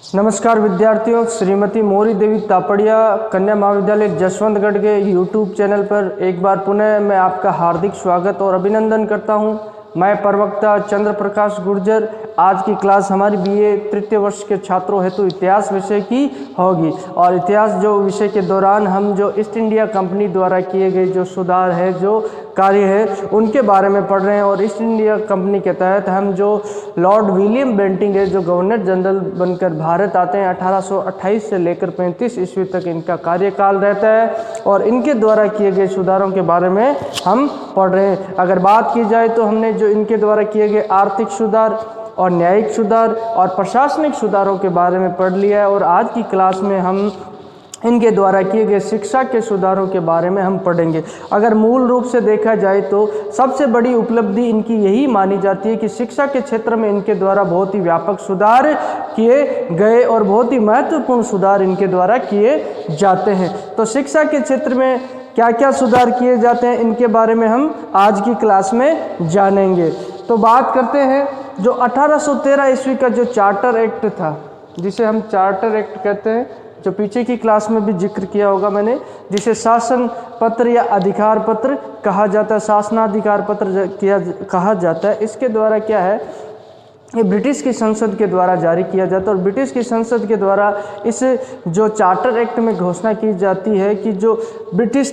नमस्कार विद्यार्थियों, श्रीमती मोरी देवी तापड़िया कन्या महाविद्यालय जसवंतगढ़ के यूट्यूब चैनल पर एक बार पुनः मैं आपका हार्दिक स्वागत और अभिनंदन करता हूं। मैं प्रवक्ता चंद्र प्रकाश गुर्जर। आज की क्लास हमारी बीए तृतीय वर्ष के छात्रों हेतु इतिहास विषय की होगी और इतिहास जो विषय के दौरान हम जो ईस्ट इंडिया कंपनी द्वारा किए गए जो सुधार है, जो कार्य है, उनके बारे में पढ़ रहे हैं। और ईस्ट इंडिया कंपनी के तहत हम जो लॉर्ड विलियम बेंटिंक है, जो गवर्नर जनरल बनकर भारत आते हैं, 1828 से लेकर 35 ईस्वी तक इनका कार्यकाल रहता है और इनके द्वारा किए गए सुधारों के बारे में हम पढ़ रहे हैं। अगर बात की जाए तो हमने जो इनके द्वारा किए गए आर्थिक सुधार और न्यायिक सुधार और प्रशासनिक सुधारों के बारे में पढ़ लिया है और आज की क्लास में हम इनके द्वारा किए गए शिक्षा के सुधारों के बारे में हम पढ़ेंगे। अगर मूल रूप से देखा जाए तो सबसे बड़ी उपलब्धि इनकी यही मानी जाती है कि शिक्षा के क्षेत्र में इनके द्वारा बहुत ही व्यापक सुधार किए गए और बहुत ही महत्वपूर्ण सुधार इनके द्वारा किए जाते हैं। तो शिक्षा के क्षेत्र में क्या क्या सुधार किए जाते हैं, इनके बारे में हम आज की क्लास में जानेंगे। तो बात करते हैं जो 1813 ईस्वी का जो चार्टर एक्ट था, जिसे हम चार्टर एक्ट कहते हैं, जो पीछे की क्लास में भी जिक्र किया होगा मैंने, जिसे शासन पत्र या अधिकार पत्र कहा जाता है, शासनाधिकार पत्र कहा जाता है। इसके द्वारा क्या है, ये ब्रिटिश की संसद के द्वारा जारी किया जाता है और ब्रिटिश की संसद के द्वारा इस जो चार्टर एक्ट में घोषणा की जाती है कि जो ब्रिटिश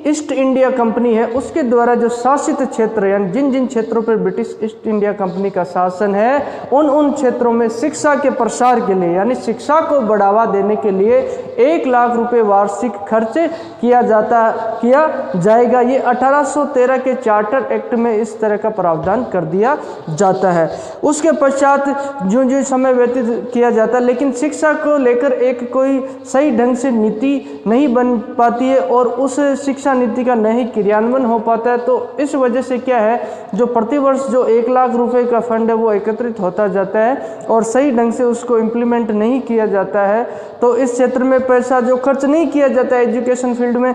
ईस्ट इंडिया कंपनी है, उसके द्वारा जो शासित क्षेत्र यानी जिन जिन क्षेत्रों पर ब्रिटिश ईस्ट इंडिया कंपनी का शासन है, उन क्षेत्रों में शिक्षा के प्रसार के लिए यानी शिक्षा को बढ़ावा देने के लिए 1 लाख रुपए वार्षिक खर्च किया जाएगा। ये 1813 के चार्टर एक्ट में इस तरह का प्रावधान कर दिया जाता है। उसके पश्चात जो समय व्यतीत किया जाता है, लेकिन शिक्षा को लेकर एक कोई सही ढंग से नीति नहीं बन पाती है और उस शिक्षा नीति का नहीं क्रियान्वयन हो पाता है। तो इस वजह से क्या है, जो प्रतिवर्ष जो 1 लाख रुपए का फंड है वो एकत्रित होता जाता है और सही ढंग से उसको इम्प्लीमेंट नहीं किया जाता है। तो इस क्षेत्र में पैसा जो खर्च नहीं किया जाता है एजुकेशन फील्ड में,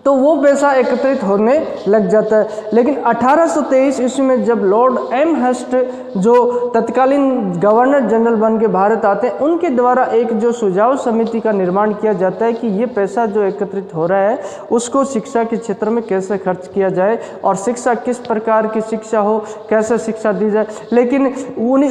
तो वो पैसा एकत्रित होने लग जाता है। लेकिन 1823 ईस्वी में जब लॉर्ड एमहर्स्ट जो तत्कालीन गवर्नर जनरल बन के भारत आते हैं, उनके द्वारा एक जो सुझाव समिति का निर्माण किया जाता है कि ये पैसा जो एकत्रित हो रहा है उसको शिक्षा के क्षेत्र में कैसे खर्च किया जाए और शिक्षा किस प्रकार की शिक्षा हो, कैसे शिक्षा दी जाए। लेकिन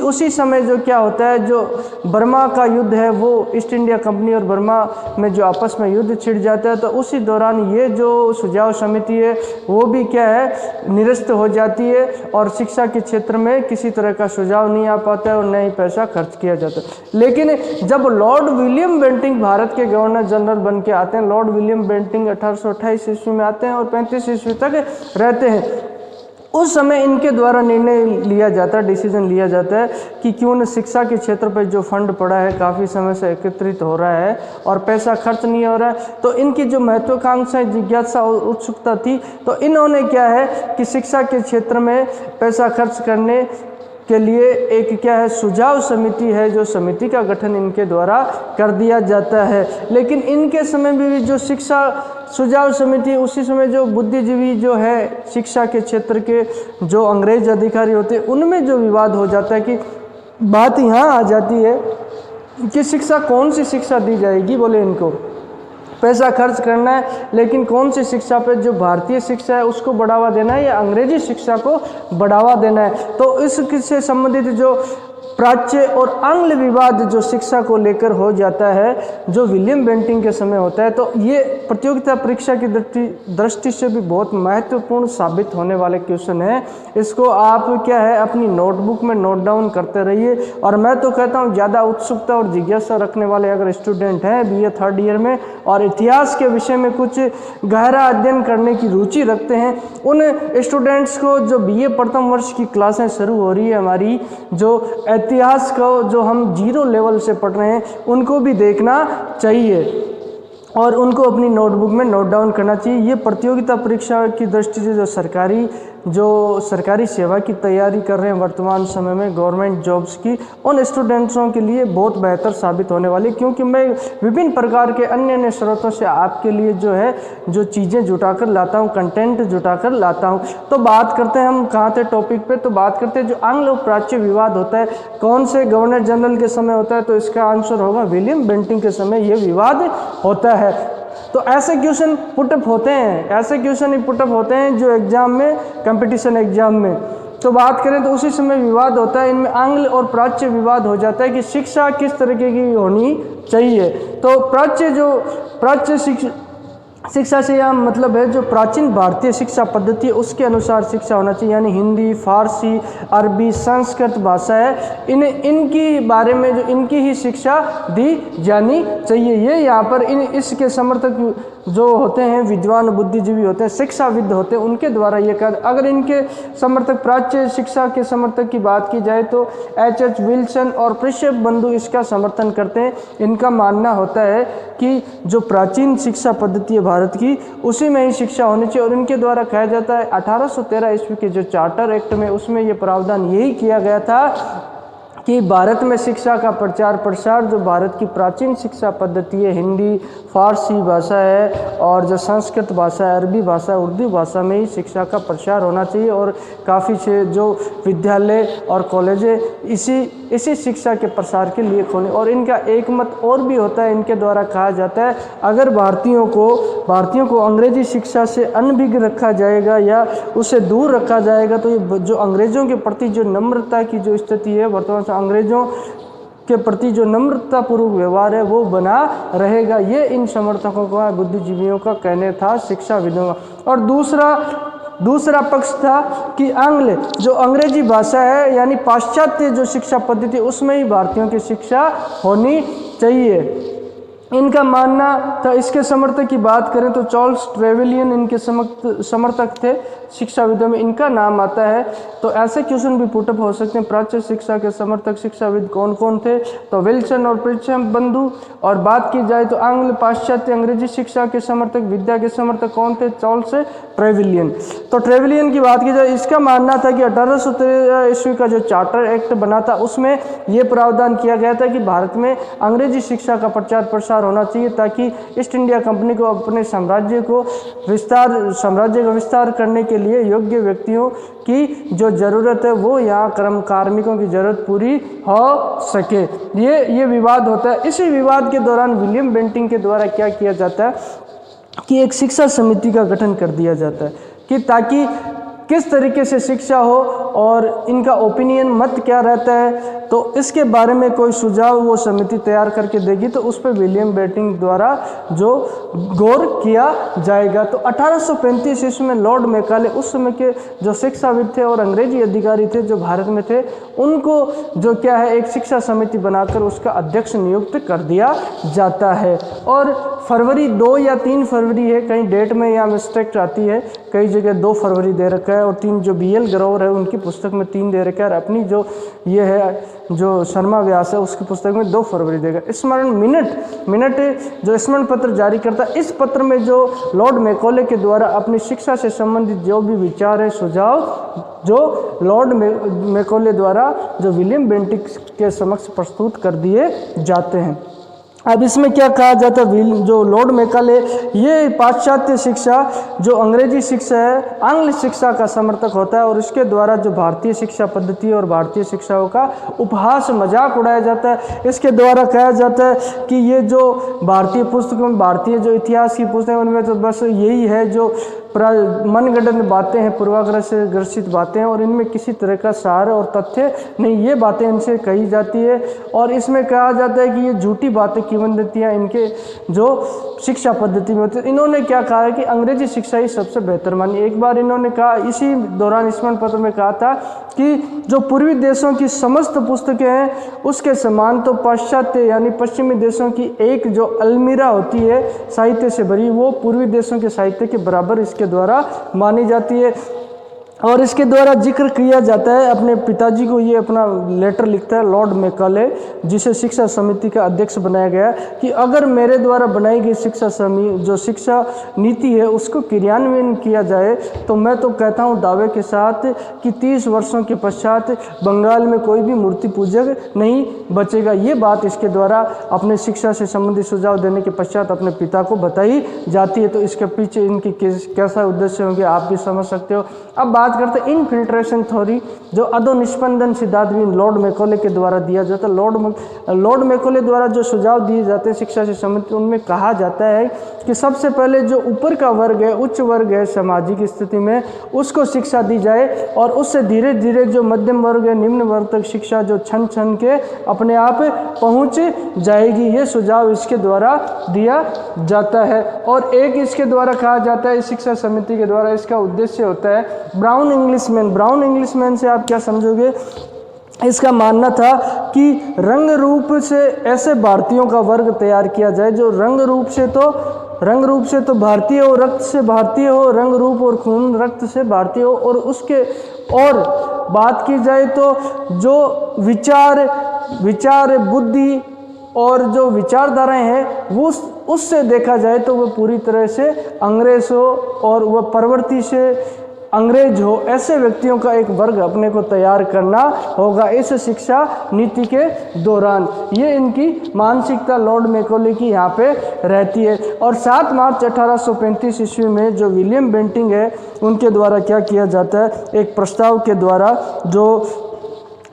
उसी समय जो क्या होता है, जो बर्मा का युद्ध है वो ईस्ट इंडिया कंपनी और बर्मा में जो आपस में युद्ध छिड़ जाता है, तो उसी दौरान ये जो सुझाव समिति है वो भी क्या है, निरस्त हो जाती है और शिक्षा के क्षेत्र में किसी तरह का सुझाव नहीं आ पाता है और न ही पैसा खर्च किया जाता है। लेकिन जब लॉर्ड विलियम बेंटिंक भारत के गवर्नर जनरल बन के आते हैं, लॉर्ड विलियम बेंटिंक 1828 ईस्वी में आते हैं और 35 ईस्वी तक रहते हैं, उस समय इनके द्वारा निर्णय लिया जाता है, डिसीजन लिया जाता है कि क्यों न शिक्षा के क्षेत्र पर जो फंड पड़ा है काफ़ी समय से एकत्रित हो रहा है और पैसा खर्च नहीं हो रहा है। तो इनकी जो महत्वाकांक्षा, जिज्ञासा और उत्सुकता थी, तो इन्होंने क्या है कि शिक्षा के क्षेत्र में पैसा खर्च करने के लिए एक क्या है, सुझाव समिति है, जो समिति का गठन इनके द्वारा कर दिया जाता है। लेकिन इनके समय में भी जो शिक्षा सुझाव समिति, उसी समय जो बुद्धिजीवी जो है शिक्षा के क्षेत्र के जो अंग्रेज अधिकारी होते हैं, उनमें जो विवाद हो जाता है कि बात यहाँ आ जाती है कि शिक्षा कौन सी शिक्षा दी जाएगी। बोले इनको पैसा खर्च करना है, लेकिन कौन सी शिक्षा पे, जो भारतीय शिक्षा है उसको बढ़ावा देना है या अंग्रेजी शिक्षा को बढ़ावा देना है। तो इससे संबंधित जो प्राच्य और आंग्ल विवाद जो शिक्षा को लेकर हो जाता है, जो विलियम बेंटिंक के समय होता है, तो ये प्रतियोगिता परीक्षा की दृष्टि से भी बहुत महत्वपूर्ण साबित होने वाले क्वेश्चन है। इसको आप क्या है अपनी नोटबुक में नोट डाउन करते रहिए। और मैं तो कहता हूँ ज़्यादा उत्सुकता और जिज्ञासा रखने वाले अगर स्टूडेंट हैं बीए 3rd ईयर में और इतिहास के विषय में कुछ गहरा अध्ययन करने की रुचि रखते हैं, उन स्टूडेंट्स को जो बीए प्रथम वर्ष की क्लासें शुरू हो रही है हमारी, जो इतिहास को जो हम 0 लेवल से पढ़ रहे हैं, उनको भी देखना चाहिए और उनको अपनी नोटबुक में नोट डाउन करना चाहिए। ये प्रतियोगिता परीक्षा की दृष्टि से जो सरकारी जो सरकारी सेवा की तैयारी कर रहे हैं वर्तमान समय में गवर्नमेंट जॉब्स की, उन स्टूडेंट्सों के लिए बहुत बेहतर साबित होने वाली, क्योंकि मैं विभिन्न प्रकार के अन्य अन्य स्रोतों से आपके लिए जो है जो चीज़ें जुटाकर लाता हूँ, कंटेंट जुटाकर लाता हूँ। तो बात करते हैं हम कहाँ थे टॉपिक पे, तो बात करते हैं जो आंग्लो प्राच्य विवाद होता है कौन से गवर्नर जनरल के समय होता है, तो इसका आंसर होगा विलियम बेंटिंक के समय ये विवाद होता है। तो ऐसे क्वेश्चन पुटअप होते हैं, ऐसे क्वेश्चन ही पुटअप होते हैं जो एग्जाम में, कंपटीशन एग्जाम में। तो बात करें तो उसी समय विवाद होता है, इनमें आंग्ल और प्राच्य विवाद हो जाता है कि शिक्षा किस तरीके की होनी चाहिए। तो प्राच्य शिक्षा से यह मतलब है जो प्राचीन भारतीय शिक्षा पद्धति है उसके अनुसार शिक्षा होना चाहिए, यानी हिंदी, फारसी, अरबी, संस्कृत भाषा है, इनकी बारे में जो इनकी ही शिक्षा दी जानी चाहिए। ये यहाँ पर इसके समर्थक जो होते हैं विद्वान बुद्धिजीवी होते हैं, शिक्षाविद होते हैं, उनके द्वारा ये अगर इनके समर्थक प्राच्य शिक्षा के समर्थक की बात की जाए तो H.H. विल्सन और प्रिंसेप बंधु इसका समर्थन करते हैं। इनका मानना होता है कि जो प्राचीन शिक्षा पद्धति है भारत की उसी में ही शिक्षा होनी चाहिए, और इनके द्वारा कहा जाता है 1813 ईस्वी के जो चार्टर एक्ट में उसमें ये प्रावधान यही किया गया था कि भारत में शिक्षा का प्रचार प्रसार जो भारत की प्राचीन शिक्षा पद्धति है, हिंदी, फारसी भाषा है और जो संस्कृत भाषा है, अरबी भाषा, उर्दू भाषा में ही शिक्षा का प्रचार होना चाहिए, और काफ़ी से जो विद्यालय और कॉलेजें इसी शिक्षा के प्रसार के लिए खोले। और इनका एक मत और भी होता है, इनके द्वारा कहा जाता है अगर भारतीयों को अंग्रेजी शिक्षा से अनभिज्ञ रखा जाएगा या उससे दूर रखा जाएगा तो ये जो अंग्रेज़ों के प्रति जो नम्रता की जो स्थिति है वर्तमान अंग्रेजों के प्रति जो नम्रतापूर्वक व्यवहार है वो बना रहेगा। ये इन समर्थकों का, बुद्धिजीवियों का कहने था, शिक्षाविदों का। और दूसरा पक्ष था कि आंग्ल जो अंग्रेजी भाषा है यानी पाश्चात्य जो शिक्षा पद्धति उसमें ही भारतीयों की शिक्षा होनी चाहिए, इनका मानना था। इसके समर्थक की बात करें तो चार्ल्स ट्रेवेलियन इनके समर्थक थे, शिक्षाविदों में इनका नाम आता है। तो ऐसे क्वेश्चन भी पुटअप हो सकते हैं, प्राच्य शिक्षा के समर्थक शिक्षाविद कौन कौन थे, तो विल्सन और प्रिंसेप बंधु। और बात की जाए तो आंग्ल पाश्चात्य अंग्रेजी शिक्षा के समर्थक, विद्या के समर्थक कौन थे, चार्ल्स ट्रेवेलियन। तो ट्रेवेलियन की बात की जाए, इसका मानना था कि 1813 ईस्वी का जो चार्टर एक्ट बना था उसमें यह प्रावधान किया गया था कि भारत में अंग्रेजी शिक्षा का प्रचार प्रसार होना चाहिए ताकि ईस्ट इंडिया कंपनी को अपने साम्राज्य का विस्तार करने के लिए योग्य व्यक्तियों की जो ज़रूरत है वो यहाँ कार्मिकों की ज़रूरत पूरी हो सके। ये विवाद होता है। इसी विवाद के दौरान विलियम बेंटिंक के द्वारा क्या किया जाता है कि एक शिक्षा समिति का गठन कर दिया जाता है कि ताकि किस तरीके से शिक्षा हो और इनका ओपिनियन मत क्या रहता है, तो इसके बारे में कोई सुझाव वो समिति तैयार करके देगी तो उस पर विलियम बेंटिंक द्वारा जो गौर किया जाएगा। तो 1835 ईस्वी में लॉर्ड मैकाले उस समय के जो शिक्षाविद थे और अंग्रेजी अधिकारी थे जो भारत में थे, उनको जो क्या है एक शिक्षा समिति बनाकर उसका अध्यक्ष नियुक्त कर दिया जाता है। और फरवरी 2 या 3 फरवरी है, कहीं डेट में यहाँ मिस्टेक आती है, कई जगह 2 फरवरी दे रखा है और 3 जो BL ग्रोवर है उनकी पुस्तक में 3 दे रखा है, और अपनी जो ये है जो शर्मा व्यास है उसकी पुस्तक में 2 फरवरी देगा। स्मरण मिनट जो स्मरण पत्र जारी करता है, इस पत्र में जो लॉर्ड मैकाले के द्वारा अपनी शिक्षा से संबंधित जो भी विचार है, सुझाव जो लॉर्ड मैकाले द्वारा जो विलियम बेंटिंक के समक्ष प्रस्तुत कर दिए जाते हैं। अब इसमें क्या कहा जाता है, जो लॉर्ड मैकाले ये पाश्चात्य शिक्षा जो अंग्रेजी शिक्षा है, आंग्ल शिक्षा का समर्थक होता है और इसके द्वारा जो भारतीय शिक्षा पद्धति और भारतीय शिक्षाओं का उपहास मजाक उड़ाया जाता है। इसके द्वारा कहा जाता है कि ये जो भारतीय पुस्तकों, भारतीय जो इतिहास की पुस्तकें उनमें तो बस यही है जो मनगढ़ंत बातें हैं, पूर्वाग्रह से ग्रसित बातें हैं और इनमें किसी तरह का सार और तथ्य नहीं, ये बातें इनसे कही जाती है। और इसमें कहा जाता है कि ये झूठी बातें किंवदंतियाँ इनके जो शिक्षा पद्धति में होती है। इन्होंने क्या कहा है कि अंग्रेजी शिक्षा ही सबसे बेहतर मानी। एक बार इन्होंने कहा, इसी दौरान स्मरण पत्र में कहा था कि जो पूर्वी देशों की समस्त पुस्तकें हैं उसके समान तो पाश्चात्य यानी पश्चिमी देशों की एक जो अलमीरा होती है साहित्य से भरी, वो पूर्वी देशों के साहित्य के बराबर इसके द्वारा मानी जाती है। और इसके द्वारा जिक्र किया जाता है, अपने पिताजी को ये अपना लेटर लिखता है लॉर्ड मैकाले, जिसे शिक्षा समिति का अध्यक्ष बनाया गया, कि अगर मेरे द्वारा बनाई गई जो शिक्षा नीति है उसको क्रियान्वयन किया जाए तो मैं तो कहता हूँ दावे के साथ कि 30 वर्षों के पश्चात बंगाल में कोई भी मूर्ति पूजक नहीं बचेगा। ये बात इसके द्वारा अपने शिक्षा से संबंधित सुझाव देने के पश्चात अपने पिता को बताई जाती है। तो इसके पीछे इनकी कैसा उद्देश्य होंगे आप भी समझ सकते हो। अब बात करते हैं इनफिल्ट्रेशन थ्योरी, जो अधोनिष्पंदन सिद्धांत भी लॉर्ड मैकॉले के द्वारा दिया जाता है। लॉर्ड मैकॉले द्वारा जो सुझाव दिए जाते हैं शिक्षा से संबंधित, उनमें कहा जाता है कि सबसे पहले जो ऊपर का वर्ग है, उच्च वर्ग है सामाजिक स्थिति में, उसको शिक्षा दी जाए और उससे धीरे धीरे जो मध्यम वर्ग है, निम्न वर्ग तक शिक्षा जो छन छन के अपने आप पहुंच जाएगी। ये सुझाव इसके द्वारा दिया जाता है। और एक इसके द्वारा कहा जाता है इस शिक्षा समिति के द्वारा, इसका उद्देश्य होता है ब्राउन इंग्लिशमैन से आप क्या समझोगे? इसका मानना था कि रंग रूप से ऐसे भारतीयों का वर्ग तैयार किया जाए जो रंग रूप से तो भारतीय हो, रक्त से भारतीय हो, रंग रूप और खून रक्त से भारतीय हो, और बात की जाए तो जो विचार बुद्धि और जो विचारधाराएं हैं वो उससे देखा जाए तो वह पूरी तरह से अंग्रेज हो और वह प्रवृत्ति से अंग्रेज हो, ऐसे व्यक्तियों का एक वर्ग अपने को तैयार करना होगा इस शिक्षा नीति के दौरान। ये इनकी मानसिकता लॉर्ड मैकॉले की यहाँ पे रहती है। और 7 मार्च 1835 ईस्वी में जो विलियम बेंटिंग है उनके द्वारा क्या किया जाता है, एक प्रस्ताव के द्वारा जो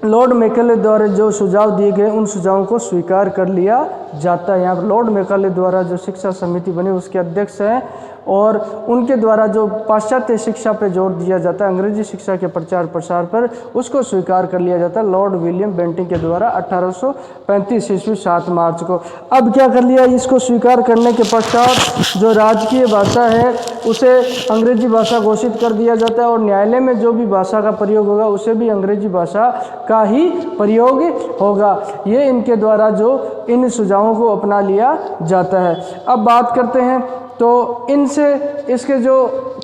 लॉर्ड मैकॉले द्वारा जो सुझाव दिए गए उन सुझावों को स्वीकार कर लिया जाता है। यहाँ पर लॉर्ड मैकॉले द्वारा जो शिक्षा समिति बनी उसके अध्यक्ष हैं और उनके द्वारा जो पाश्चात्य शिक्षा पर जोर दिया जाता है, अंग्रेजी शिक्षा के प्रचार प्रसार पर, उसको स्वीकार कर लिया जाता है लॉर्ड विलियम बेंटिंग के द्वारा 1835 ईस्वी 7 मार्च को। अब क्या कर लिया, इसको स्वीकार करने के पश्चात जो राजकीय भाषा है उसे अंग्रेजी भाषा घोषित कर दिया जाता है और न्यायालय में जो भी भाषा का प्रयोग होगा उसे भी अंग्रेजी भाषा का ही प्रयोग होगा। ये इनके द्वारा जो इन सुझावों को अपना लिया जाता है। अब बात करते हैं तो इनसे इसके जो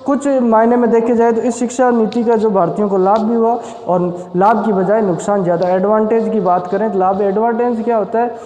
कुछ मायने में देखे जाए तो इस शिक्षा नीति का जो भारतीयों को लाभ भी हुआ और लाभ की बजाय नुकसान ज़्यादा। एडवांटेज की बात करें तो लाभ, एडवांटेज क्या होता है,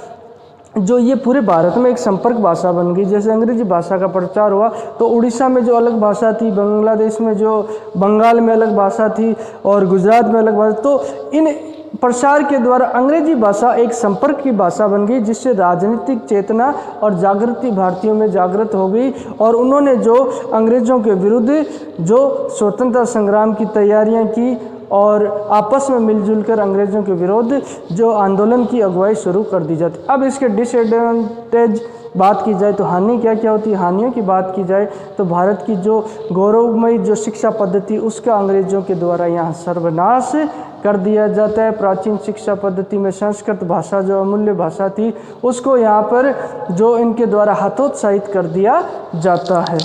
जो ये पूरे भारत में एक संपर्क भाषा बन गई। जैसे अंग्रेजी भाषा का प्रचार हुआ तो उड़ीसा में जो अलग भाषा थी, बांग्लादेश में जो बंगाल में अलग भाषा थी और गुजरात में अलग भाषा, तो इन प्रसार के द्वारा अंग्रेजी भाषा एक संपर्क की भाषा बन गई, जिससे राजनीतिक चेतना और जागृति भारतीयों में जागृत हो गई और उन्होंने जो अंग्रेजों के विरुद्ध जो स्वतंत्रता संग्राम की तैयारियां की और आपस में मिलजुल कर अंग्रेजों के विरुद्ध जो आंदोलन की अगुवाई शुरू कर दी जाती। अब इसके डिसएडवांटेज बात की जाए तो हानि क्या क्या होती है। हानियों की बात की जाए तो भारत की जो गौरवमयी जो शिक्षा पद्धति उसका अंग्रेजों के द्वारा यहाँ सर्वनाश कर दिया जाता है। प्राचीन शिक्षा पद्धति में संस्कृत भाषा जो अमूल्य भाषा थी उसको यहाँ पर जो इनके द्वारा हतोत्साहित कर दिया जाता है।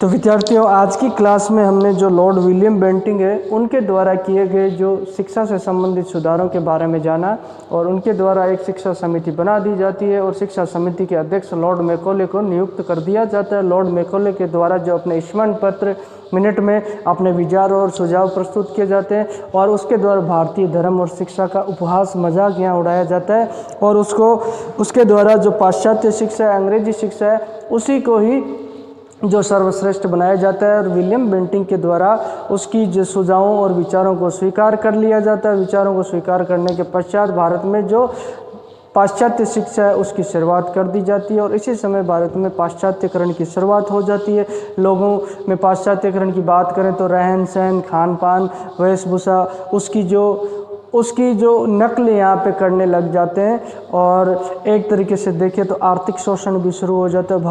तो विद्यार्थियों, आज की क्लास में हमने जो लॉर्ड विलियम बेंटिंग है उनके द्वारा किए गए जो शिक्षा से संबंधित सुधारों के बारे में जाना और उनके द्वारा एक शिक्षा समिति बना दी जाती है और शिक्षा समिति के अध्यक्ष लॉर्ड मैकॉले को नियुक्त कर दिया जाता है। लॉर्ड मैकॉले के द्वारा जो अपने स्मरण पत्र मिनट में अपने विचार और सुझाव प्रस्तुत किए जाते हैं और उसके द्वारा भारतीय धर्म और शिक्षा का उपहास मजाक यहाँ उड़ाया जाता है और उसके द्वारा जो पाश्चात्य शिक्षा है, अंग्रेजी शिक्षा है, उसी को ही जो सर्वश्रेष्ठ बनाया जाता है और विलियम बेंटिंग के द्वारा उसकी जो सुझावों और विचारों को स्वीकार कर लिया जाता है। विचारों को स्वीकार करने के पश्चात भारत में जो पाश्चात्य शिक्षा है उसकी शुरुआत कर दी जाती है और इसी समय भारत में पाश्चात्यकरण की शुरुआत हो जाती है। लोगों में पाश्चात्यकरण की बात करें तो रहन सहन, खान पान, वेशभूषा, उसकी जो नकल यहाँ पे करने लग जाते हैं और एक तरीके से देखें तो आर्थिक शोषण भी शुरू हो जाता है।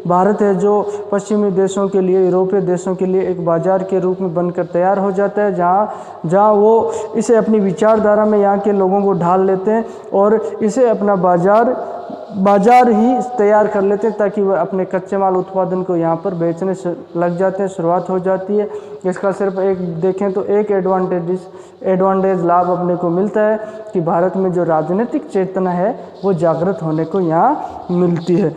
भारत है जो पश्चिमी देशों के लिए, यूरोपीय देशों के लिए एक बाजार के रूप में बनकर तैयार हो जाता है, जहाँ वो इसे अपनी विचारधारा में यहाँ के लोगों को ढाल लेते हैं और इसे अपना बाजार ही तैयार कर लेते हैं ताकि वह अपने कच्चे माल उत्पादन को यहाँ पर बेचने से लग जाते हैं। शुरुआत हो जाती है। इसका सिर्फ एक देखें तो एक एडवांटेज लाभ अपने को मिलता है कि भारत में जो राजनीतिक चेतना है वो जागृत होने को यहाँ मिलती है।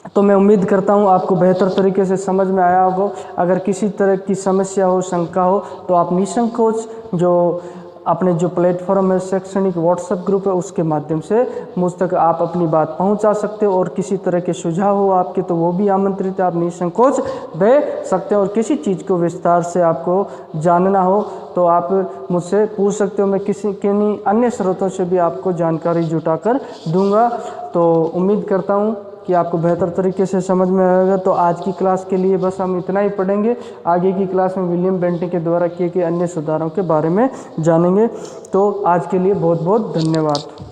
तो मैं उम्मीद करता हूँ आपको बेहतर तरीके से समझ में आया होगा। अगर किसी तरह की समस्या हो, शंका हो, तो आप निसंकोच जो अपने जो प्लेटफॉर्म है, शैक्षणिक व्हाट्सएप ग्रुप है, उसके माध्यम से मुझ तक आप अपनी बात पहुंचा सकते हो। और किसी तरह के सुझाव हो आपके तो वो भी आमंत्रित है, आप निसंकोच दे सकते हो। और किसी चीज़ को विस्तार से आपको जानना हो तो आप मुझसे पूछ सकते हो। मैं किन्हीं अन्य स्रोतों से भी आपको जानकारी जुटाकर दूंगा। तो उम्मीद करता हूँ कि आपको बेहतर तरीके से समझ में आएगा। तो आज की क्लास के लिए बस हम इतना ही पढ़ेंगे। आगे की क्लास में विलियम बेंटिक के द्वारा किए गए अन्य सुधारों के बारे में जानेंगे। तो आज के लिए बहुत बहुत धन्यवाद।